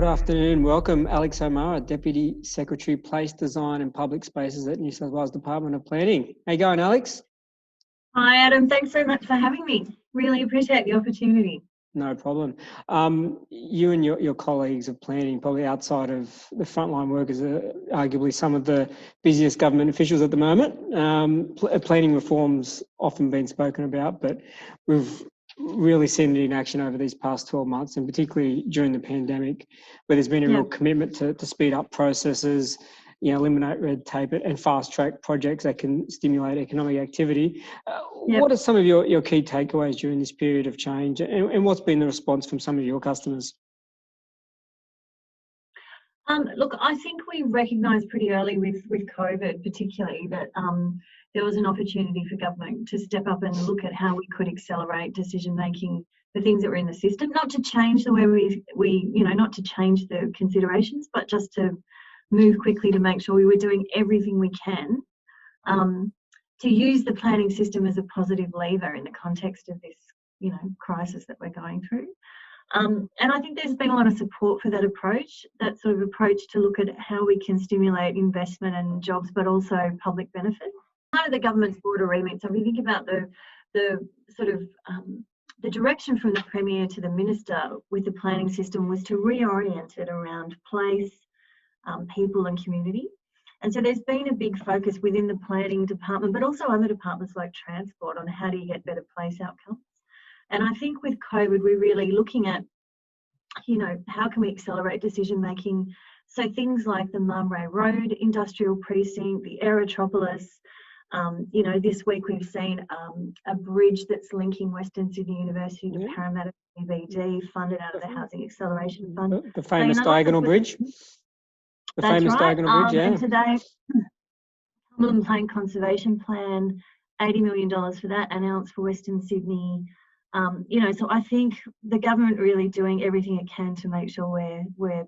Good afternoon. Welcome, Alex OMara, Deputy Secretary, Place Design and Public Spaces at New South Wales Department of Planning. How you going, Alex? Hi, Adam. Thanks so much for having me. Really appreciate the opportunity. No problem. You and your colleagues of planning, probably outside of the frontline workers, are arguably some of the busiest government officials at the moment. Planning reform's often been spoken about, but we've really seen it in action over these past 12 months, and particularly during the pandemic, where there's been a real commitment to speed up processes, eliminate red tape and fast track projects that can stimulate economic activity. What are some of your key takeaways during this period of change, and what's been the response from some of your customers? Look, I think we recognised pretty early with COVID particularly that there was an opportunity for government to step up and look at how we could accelerate decision making for things that were in the system, not to change the way we not to change the considerations, but just to move quickly to make sure we were doing everything we can to use the planning system as a positive lever in the context of this, crisis that we're going through. And I think there's been a lot of support for that sort of approach to look at how we can stimulate investment and jobs, but also public benefit. Part of the government's broader remit, so if we think about the sort of the direction from the Premier to the Minister with the planning system was to reorient it around place, people and community. And so there's been a big focus within the planning department, but also other departments like transport, on how do you get better place outcomes. And I think with COVID, we're really looking at, how can we accelerate decision making? So things like the Mulray Road Industrial Precinct, the Aerotropolis. This week we've seen a bridge that's linking Western Sydney University to Parramatta CBD, funded out of the Housing Acceleration Fund. The famous Diagonal Bridge. Diagonal Bridge, And today, Cumberland Plain Conservation Plan, $80 million for that announced for Western Sydney. So I think the government really doing everything it can to make sure we're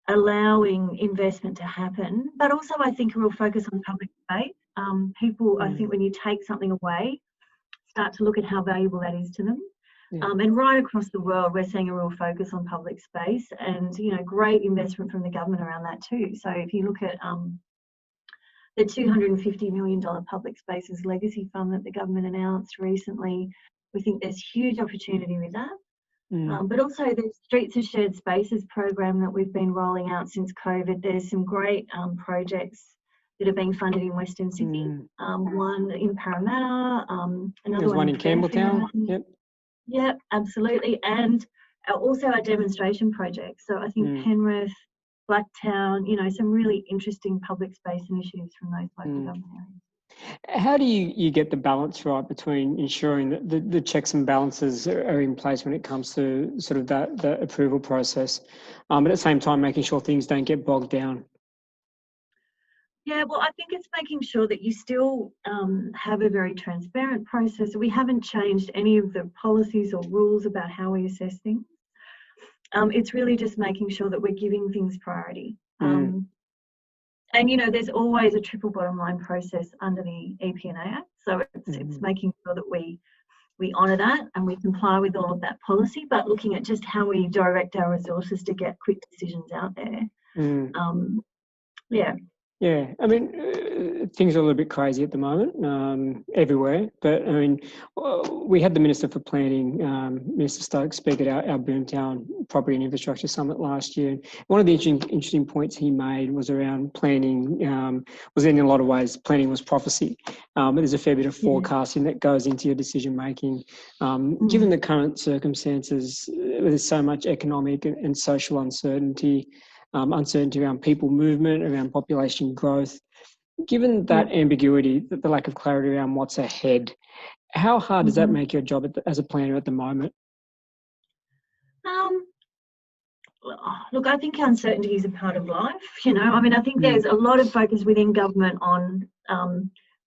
allowing investment to happen, but also I think a real focus on public space. People, I think when you take something away, start to look at how valuable that is to them. And right across the world, we're seeing a real focus on public space and, great investment from the government around that too. So if you look at the $250 million Public Spaces Legacy Fund that the government announced recently, we think there's huge opportunity with that. But also the Streets of Shared Spaces program that we've been rolling out since COVID. There's some great projects that are being funded in Western Sydney. One in Parramatta, another one in Campbelltown. Yep, absolutely. And also our demonstration projects. So I think Penrith, Blacktown, some really interesting public space initiatives from those local government areas. How do you get the balance right between ensuring that the checks and balances are in place when it comes to sort of the approval process, but at the same time making sure things don't get bogged down? Yeah, well, I think it's making sure that you still have a very transparent process. We haven't changed any of the policies or rules about how we assess things. It's really just making sure that we're giving things priority. And, there's always a triple bottom line process under the EP&A Act. So it's making sure that we honour that and we comply with all of that policy, but looking at just how we direct our resources to get quick decisions out there. Yeah, I mean, things are a little bit crazy at the moment, everywhere. But I mean, we had the Minister for Planning, Minister Stokes, speak at our Boomtown Property and Infrastructure Summit last year. One of the interesting points he made was around planning. Was in a lot of ways, planning was prophecy. But there's a fair bit of forecasting that goes into your decision making. Given the current circumstances, there's so much economic and social uncertainty. Uncertainty around people movement, around population growth. Given that ambiguity, the lack of clarity around what's ahead, how hard does that make your job as a planner at the moment? Look, I think uncertainty is a part of life. I think there's a lot of focus within government on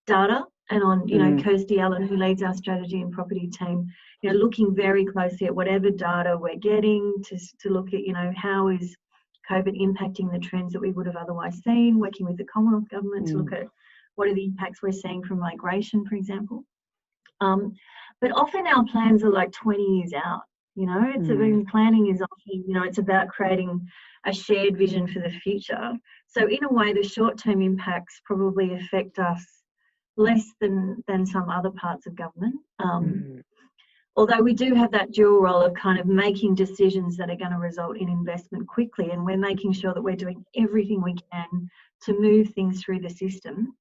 data and on, Kirsty Allen, who leads our strategy and property team, looking very closely at whatever data we're getting to look at, how is COVID impacting the trends that we would have otherwise seen, working with the Commonwealth Government to look at what are the impacts we're seeing from migration, for example. But often our plans are like 20 years out. You know, it's planning is often, you know, it's about creating a shared vision for the future. So in a way, the short-term impacts probably affect us less than some other parts of government. Although we do have that dual role of kind of making decisions that are going to result in investment quickly, and we're making sure that we're doing everything we can to move things through the system.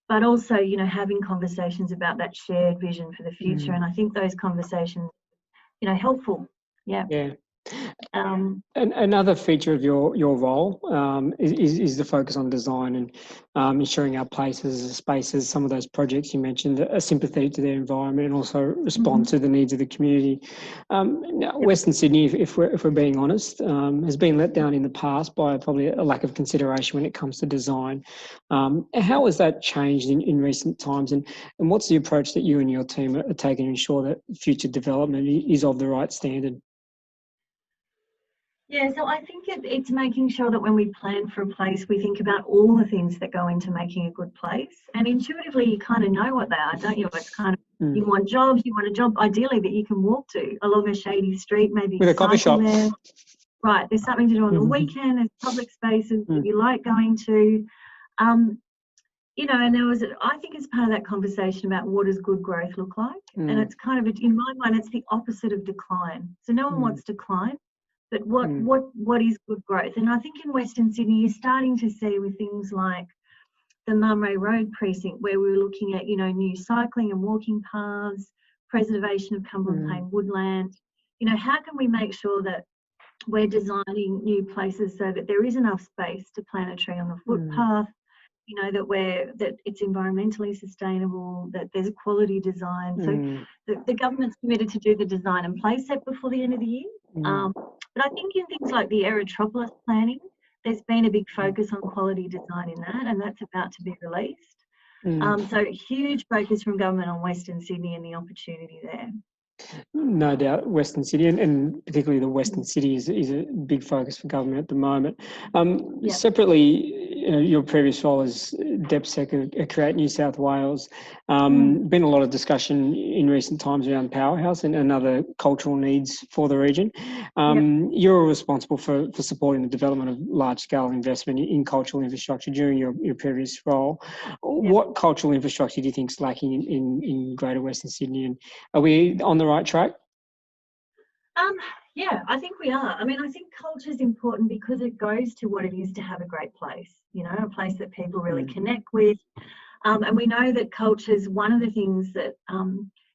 But also, you know, having conversations about that shared vision for the future. And I think those conversations, you know, helpful. Yeah. And another feature of your role is the focus on design and ensuring our places, spaces, some of those projects you mentioned are sympathetic to their environment and also respond to the needs of the community. Now, Western Sydney, if we're being honest, has been let down in the past by probably a lack of consideration when it comes to design. How has that changed in recent times, and what's the approach that you and your team are taking to ensure that future development is of the right standard? Yeah, so I think it's making sure that when we plan for a place, we think about all the things that go into making a good place. And intuitively, you kind of know what they are, don't you? It's kind of, you want a job ideally that you can walk to along a shady street, maybe with a coffee shop. There. Right, there's something to do on the weekend, there's public spaces that you like going to. You know, and I think it's part of that conversation about what does good growth look like? And it's kind of, in my mind, it's the opposite of decline. So no one wants decline. But what is good growth? And I think in Western Sydney, you're starting to see with things like the Mumray Road precinct, where we were looking at, you know, new cycling and walking paths, preservation of Cumberland Plain woodland. You know, how can we make sure that we're designing new places so that there is enough space to plant a tree on the footpath, you know, that it's environmentally sustainable, that there's a quality design. So the government's committed to do the design and place set before the end of the year. But I think in things like the Aerotropolis planning, there's been a big focus on quality design in that, and that's about to be released. So huge focus from government on Western Sydney and the opportunity there. No doubt, Western City, and particularly the Western City is a big focus for government at the moment. Separately, your previous role as DepSec at Create New South Wales, been a lot of discussion in recent times around Powerhouse and other cultural needs for the region. You're responsible for supporting the development of large-scale investment in cultural infrastructure during your previous role. What cultural infrastructure do you think is lacking in Greater Western Sydney, and are we on the right track? Yeah, I think we are. I mean, I think culture is important because it goes to what it is to have a great place, you know, a place that people really connect with. And we know that culture is one of the things that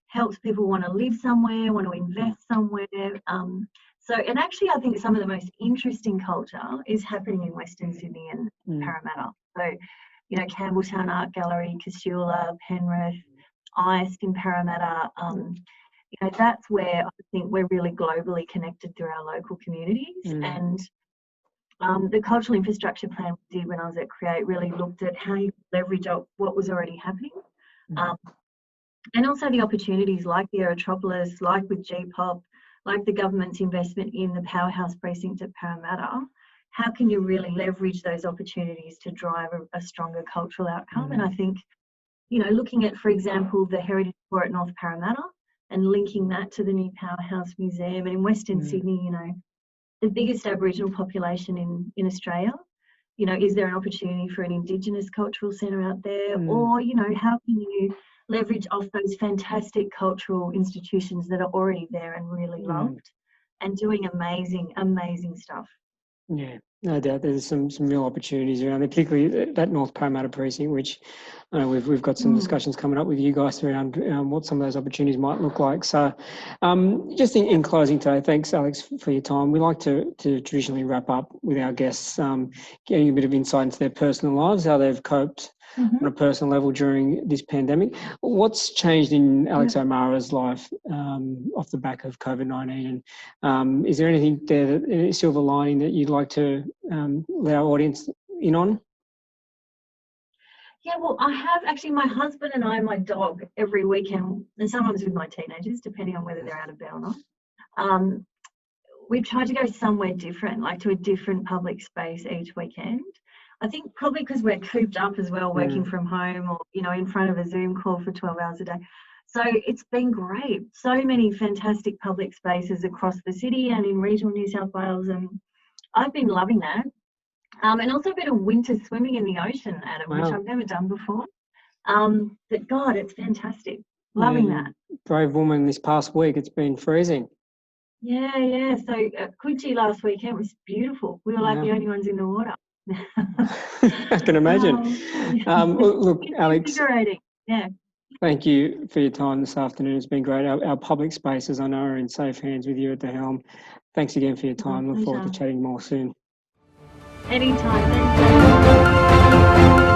helps people want to live somewhere, want to invest somewhere. And actually, I think some of the most interesting culture is happening in Western Sydney and Parramatta. So, you know, Campbelltown Art Gallery, Casula, Penrith, ICE in Parramatta. You know, that's where I think we're really globally connected through our local communities. And the cultural infrastructure plan we did when I was at Create really looked at how you leverage up what was already happening. And also the opportunities like the Aerotropolis, like with GPOP, like the government's investment in the Powerhouse precinct at Parramatta. How can you really leverage those opportunities to drive a stronger cultural outcome? And I think, you know, looking at, for example, the Heritage Tour at North Parramatta, and linking that to the new Powerhouse Museum. And in Western Sydney, you know, the biggest Aboriginal population in Australia, you know, is there an opportunity for an Indigenous cultural centre out there? Or, you know, how can you leverage off those fantastic cultural institutions that are already there and really loved and doing amazing, amazing stuff? Yeah, no doubt there's some real opportunities around there, particularly that North Parramatta precinct, which we've got some discussions coming up with you guys around what some of those opportunities might look like. So just in closing today, thanks, Alex, for your time. We like to traditionally wrap up with our guests, getting a bit of insight into their personal lives, how they've coped on a personal level during this pandemic. What's changed in Alex OMara's life off the back of COVID-19? And is there anything there, a silver lining that you'd like to let our audience in on? Yeah, well, I have actually, my husband and I and my dog every weekend, and sometimes with my teenagers, depending on whether they're out of bed or not. We've tried to go somewhere different, like to a different public space each weekend. I think probably because we're cooped up as well, working from home or, you know, in front of a Zoom call for 12 hours a day. So it's been great. So many fantastic public spaces across the city and in regional New South Wales, and I've been loving that. And also a bit of winter swimming in the ocean, Adam, which Wow. I've never done before. But God, it's fantastic. Loving that. Brave woman, this past week it's been freezing. Yeah. So Coogee last weekend was beautiful. We were like the only ones in the water. I can imagine. Look, Alex, yeah. Thank you for your time this afternoon. It's been great. Our public spaces, I know, are in safe hands with you at the helm. Thanks again for your time. Look forward to chatting more soon. Anytime. Thanks.